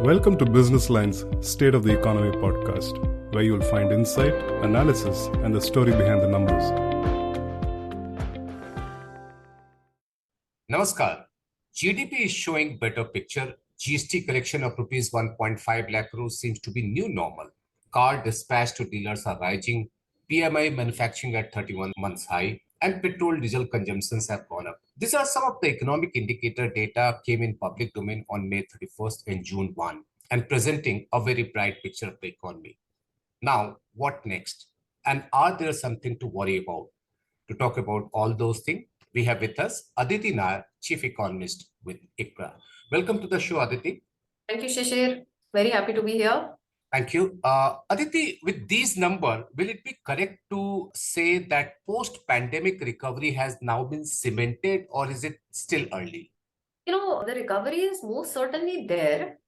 Welcome to Business Line's State of the Economy podcast, where you'll find insight, analysis, and the story behind the numbers. Namaskar. GDP is showing better picture. GST collection of rupees 1.5 lakh crore seems to be new normal. Car dispatch to dealers are rising. PMI manufacturing at 31 months high, and petrol diesel consumptions have gone up. These are some of the economic indicator data came in public domain on May 31st and June 1 and presenting a very bright picture of the economy. Now, what next? And are there something to worry about? To talk about all those things, we have with us Aditi Nayar, Chief Economist with ICRA. Welcome to the show, Aditi. Thank you, Shishir. Very happy to be here. Thank you. Aditi, with these numbers, will it be correct to say that post-pandemic recovery has now been cemented, or is it still early? The recovery is most certainly there.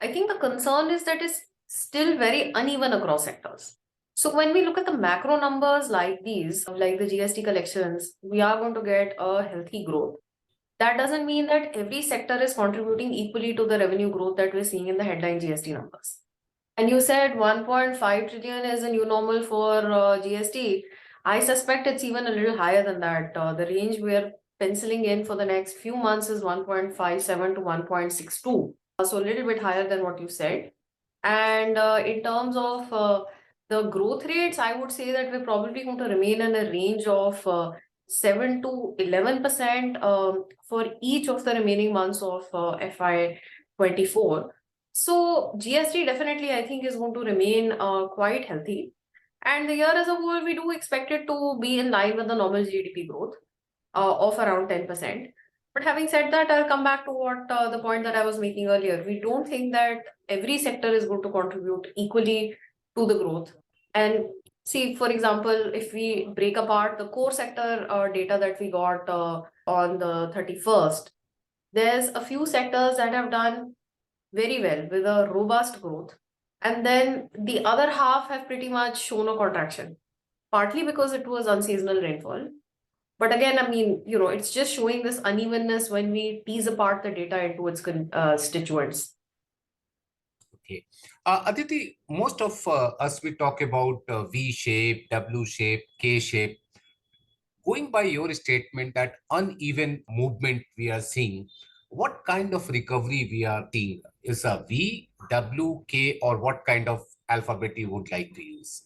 I think the concern is that it's still very uneven across sectors. So when we look at the macro numbers like these, like the GST collections, we are going to get a healthy growth. That doesn't mean that every sector is contributing equally to the revenue growth that we're seeing in the headline GST numbers. And you said 1.5 trillion is a new normal for GST. I suspect it's even a little higher than that. The range we're penciling in for the next few months is 1.57 to 1.62. So a little bit higher than what you said. And in terms of the growth rates, I would say that we're probably going to remain in a range of 7 to 11% for each of the remaining months of FY24. So GST definitely, I think, is going to remain quite healthy. And the year as a whole, we do expect it to be in line with the normal GDP growth of around 10%. But having said that, I'll come back to what the point that I was making earlier. We don't think that every sector is going to contribute equally to the growth. And see, for example, if we break apart the core sector data that we got on the 31st, there's a few sectors that have done very well with a robust growth. And then the other half have pretty much shown a contraction, partly because it was unseasonal rainfall. But again, I mean, it's just showing this unevenness when we tease apart the data into its constituents. Okay. Aditi, most of us, we talk about V shape, W shape, K shape. Going by your statement that uneven movement we are seeing, what kind of recovery we are seeing? Is a V, W, K, or what kind of alphabet you would like to use?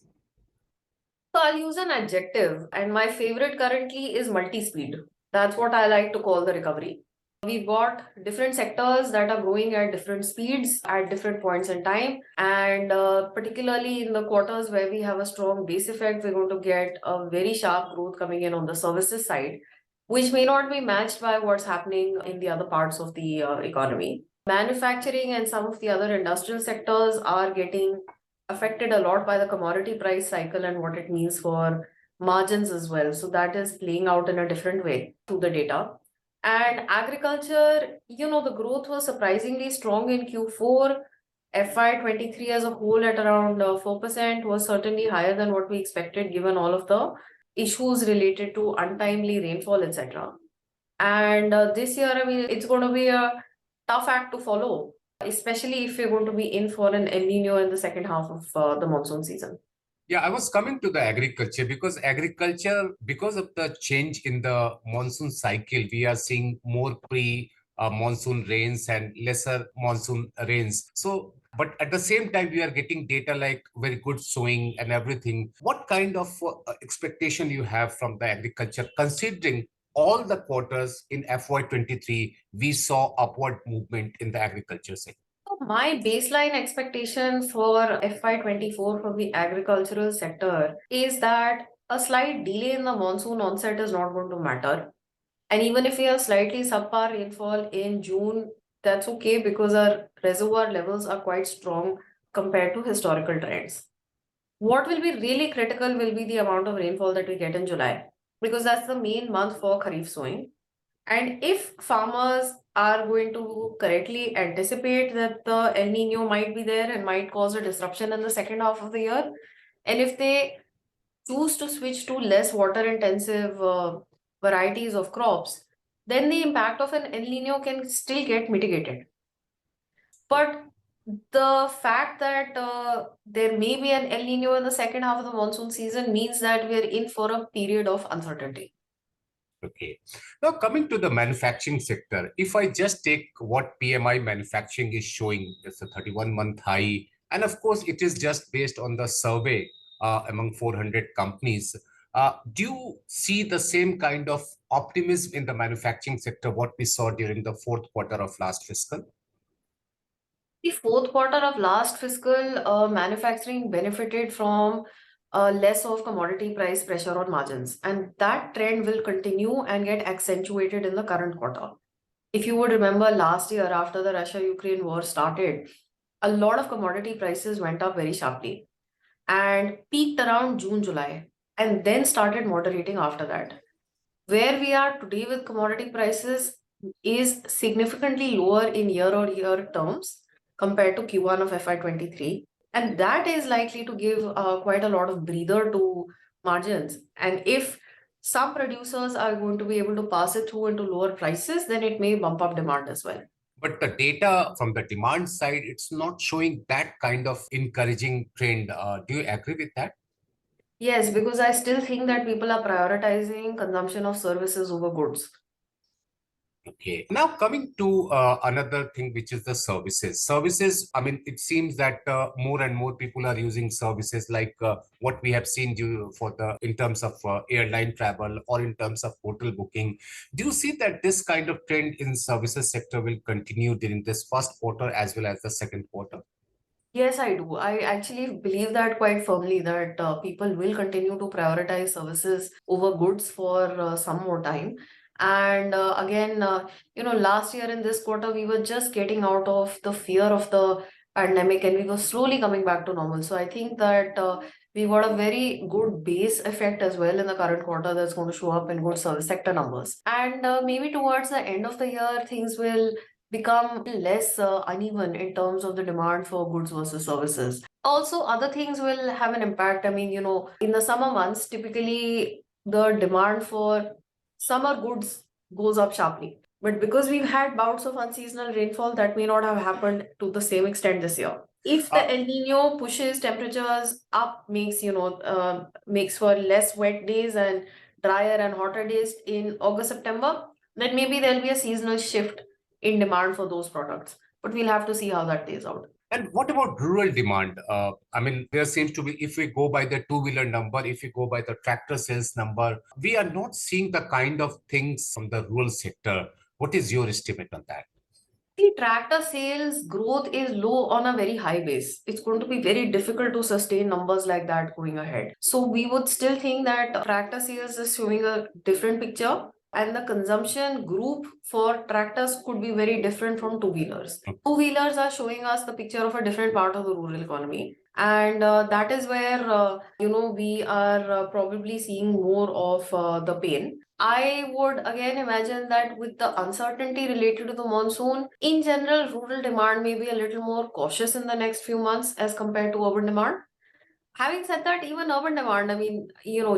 So I'll use an adjective, and my favorite currently is multispeed. That's what I like to call the recovery. We've got different sectors that are growing at different speeds at different points in time. And particularly in the quarters where we have a strong base effect, we're going to get a very sharp growth coming in on the services side, which may not be matched by what's happening in the other parts of the economy. Manufacturing and some of the other industrial sectors are getting affected a lot by the commodity price cycle and what it means for margins as well. So that is playing out in a different way through the data. And agriculture, the growth was surprisingly strong in Q4. FY23 as a whole at around 4% was certainly higher than what we expected given all of the issues related to untimely rainfall, etc. And this year, I mean, it's going to be a tough act to follow, especially if we're going to be in for an El Nino in the second half of the monsoon season. Yeah, I was coming to the agriculture, because of the change in the monsoon cycle, we are seeing more monsoon rains and lesser monsoon rains. So, but at the same time, we are getting data like very good sowing and everything. What kind of expectation you have from the agriculture, considering all the quarters in FY23, we saw upward movement in the agriculture sector? My baseline expectation for FY24 for the agricultural sector is that a slight delay in the monsoon onset is not going to matter. And even if we have slightly subpar rainfall in June, that's okay because our reservoir levels are quite strong compared to historical trends. What will be really critical will be the amount of rainfall that we get in July, because that's the main month for Kharif sowing. And if farmers are going to correctly anticipate that the El Nino might be there and might cause a disruption in the second half of the year, and if they choose to switch to less water-intensive varieties of crops, then the impact of an El Nino can still get mitigated. But The fact that there may be an El Nino in the second half of the monsoon season means that we are in for a period of uncertainty. Okay. Now coming to the manufacturing sector, if I just take what PMI manufacturing is showing, it's a 31-month high, and of course it is just based on the survey among 400 companies. Do you see the same kind of optimism in the manufacturing sector what we saw during the fourth quarter of last fiscal? The fourth quarter of last fiscal, manufacturing benefited from less of commodity price pressure on margins, and that trend will continue and get accentuated in the current quarter. If you would remember last year after the Russia-Ukraine war started, a lot of commodity prices went up very sharply and peaked around June, July, and then started moderating after that. Where we are today with commodity prices is significantly lower in year-on-year terms compared to Q1 of FY23. And that is likely to give quite a lot of breather to margins. And if some producers are going to be able to pass it through into lower prices, then it may bump up demand as well. But the data from the demand side, it's not showing that kind of encouraging trend. Do you agree with that? Yes, because I still think that people are prioritizing consumption of services over goods. Okay. Now coming to another thing, which is the services. Services, I mean, it seems that more and more people are using services like what we have seen for the in terms of airline travel or in terms of hotel booking. Do you see that this kind of trend in services sector will continue during this first quarter as well as the second quarter? Yes, I do. I actually believe that quite firmly that people will continue to prioritize services over goods for some more time. And again, last year in this quarter, we were just getting out of the fear of the pandemic and we were slowly coming back to normal. So I think that we got a very good base effect as well in the current quarter that's going to show up in good service sector numbers. And maybe towards the end of the year, things will become less uneven in terms of the demand for goods versus services. Also, other things will have an impact. I mean, in the summer months, typically the demand for summer goods goes up sharply. But because we've had bouts of unseasonal rainfall, that may not have happened to the same extent this year. If the El Nino pushes temperatures up, makes for less wet days and drier and hotter days in August, September, then maybe there'll be a seasonal shift in demand for those products. But we'll have to see how that plays out. And what about rural demand? I mean, there seems to be, if we go by the two-wheeler number, if we go by the tractor sales number, we are not seeing the kind of things from the rural sector. What is your estimate on that? The tractor sales growth is low on a very high base. It's going to be very difficult to sustain numbers like that going ahead. So we would still think that tractor sales is showing a different picture. And the consumption group for tractors could be very different from two-wheelers. Two-wheelers are showing us the picture of a different part of the rural economy. And that is where, we are probably seeing more of the pain. I would again imagine that with the uncertainty related to the monsoon, in general, rural demand may be a little more cautious in the next few months as compared to urban demand. Having said that, even urban demand, I mean,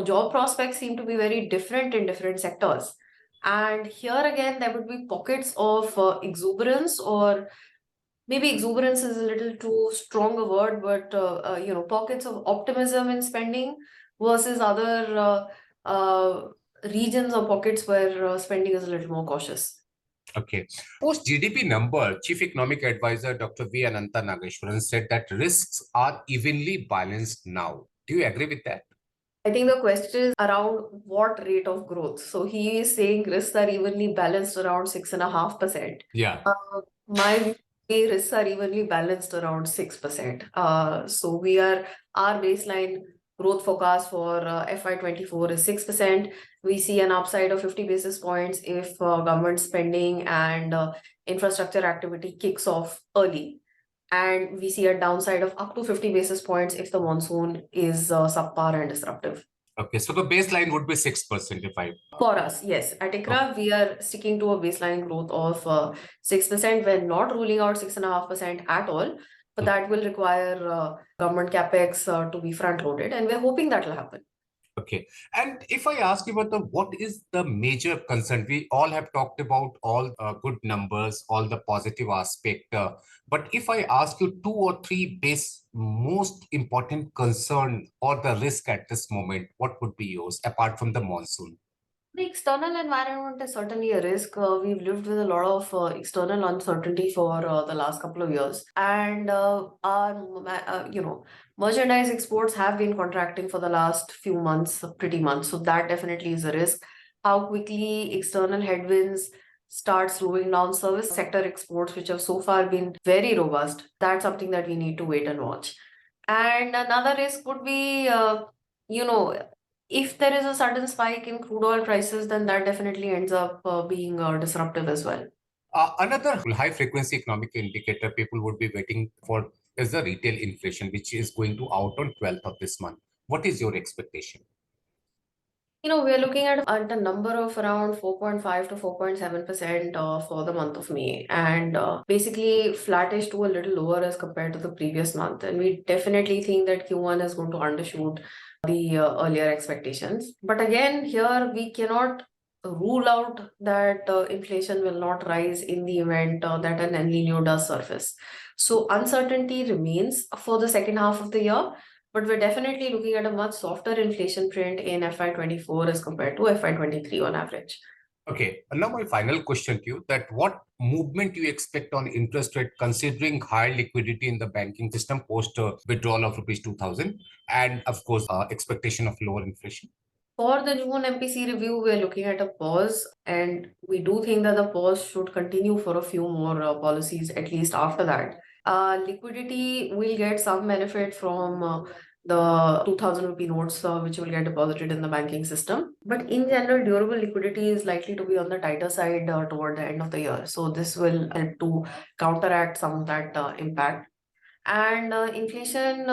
job prospects seem to be very different in different sectors. And here again, there would be pockets of exuberance, or maybe exuberance is a little too strong a word, but pockets of optimism in spending versus other regions or pockets where spending is a little more cautious. Okay. Post GDP number, Chief Economic Advisor Dr. V. Ananta Nageshwaran said that risks are evenly balanced now. Do you agree with that? I think the question is around what rate of growth. So he is saying risks are evenly balanced around 6.5%. Yeah. My view, risks are evenly balanced around 6%. So our baseline growth forecast for FY24 is 6%. We see an upside of 50 basis points if government spending and infrastructure activity kicks off early. And we see a downside of up to 50 basis points if the monsoon is subpar and disruptive. Okay, so the baseline would be 6% if I... For us, yes. At ICRA, we are sticking to a baseline growth of 6%. We're not ruling out 6.5% at all, but that will require government capex to be front-loaded, and we're hoping that will happen. Okay. And if I ask you about what is the major concern? We all have talked about all good numbers, all the positive aspect. But if I ask you two or three most important concern or the risk at this moment, what would be yours apart from the monsoon? The external environment is certainly a risk. We've lived with a lot of external uncertainty for the last couple of years, and merchandise exports have been contracting for the last few months, pretty much. So that definitely is a risk. How quickly external headwinds start slowing down service sector exports, which have so far been very robust, that's something that we need to wait and watch. And another risk would be, you know, if there is a sudden spike in crude oil prices, then that definitely ends up being disruptive as well. Another high frequency economic indicator people would be waiting for is the retail inflation, which is going to out on 12th of this month. What is your expectation? We are looking at a number of around 4.5 to 4.7% for the month of May, and basically flattish to a little lower as compared to the previous month. And we definitely think that Q1 is going to undershoot the earlier expectations. But again, here we cannot rule out that inflation will not rise in the event that an El Nino does surface. So uncertainty remains for the second half of the year, but we're definitely looking at a much softer inflation print in FY24 as compared to FY23 on average. Okay, and now my final question to you, that what movement you expect on interest rate considering high liquidity in the banking system post withdrawal of rupees 2000 and of course expectation of lower inflation? For the June MPC review, we're looking at a pause, and we do think that the pause should continue for a few more policies, at least after that. Liquidity will get some benefit from the 2000 rupee notes, which will get deposited in the banking system. But in general, durable liquidity is likely to be on the tighter side toward the end of the year. So this will help to counteract some of that impact. And inflation,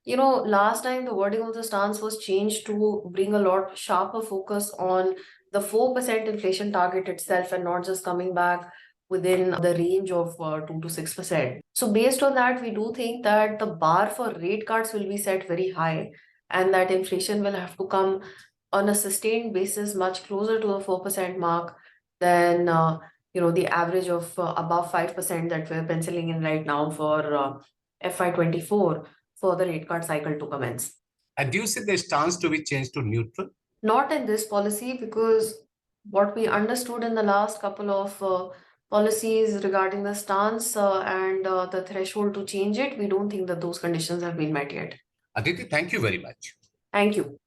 last time the wording of the stance was changed to bring a lot sharper focus on the 4% inflation target itself and not just coming back within the range of 2 to 6%. So based on that, we do think that the bar for rate cuts will be set very high, and that inflation will have to come on a sustained basis much closer to the 4% mark than the average of above 5% that we're penciling in right now for FY24 for the rate cut cycle to commence. And do you see the stance to be changed to neutral? Not in this policy, because what we understood in the last couple of policies regarding the stance and the threshold to change it, we don't think that those conditions have been met yet. Aditi, thank you very much. Thank you.